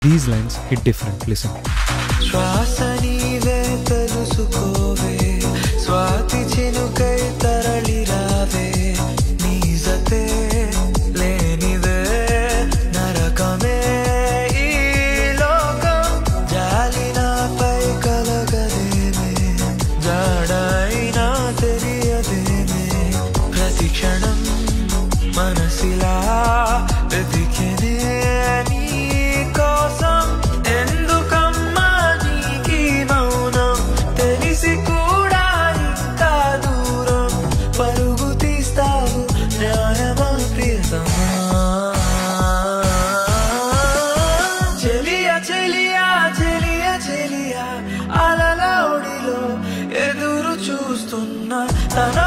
These lines hit different. Listen. శ్వాసనీవే తెలుసుకోవే Swathi చినుకై తరలి రావే నీజతే లేనివే నరకమే ఈ లోకం జాలినాపై కలగదేమే జాడైనా తెలియదేమే ప్రతి క్షణం మనసిలా వెతికినే నీ కోసం ఎందుకమ్మా నీకీ మౌనం తెలిసి కూడా ఇంకా దూరం పరుగు తీస్తావు న్యాయమా ప్రియతమా చెలియా చెలియా చెలియా చెలియా అలల ఒడిలో ఎదురు చూస్తున్నా తన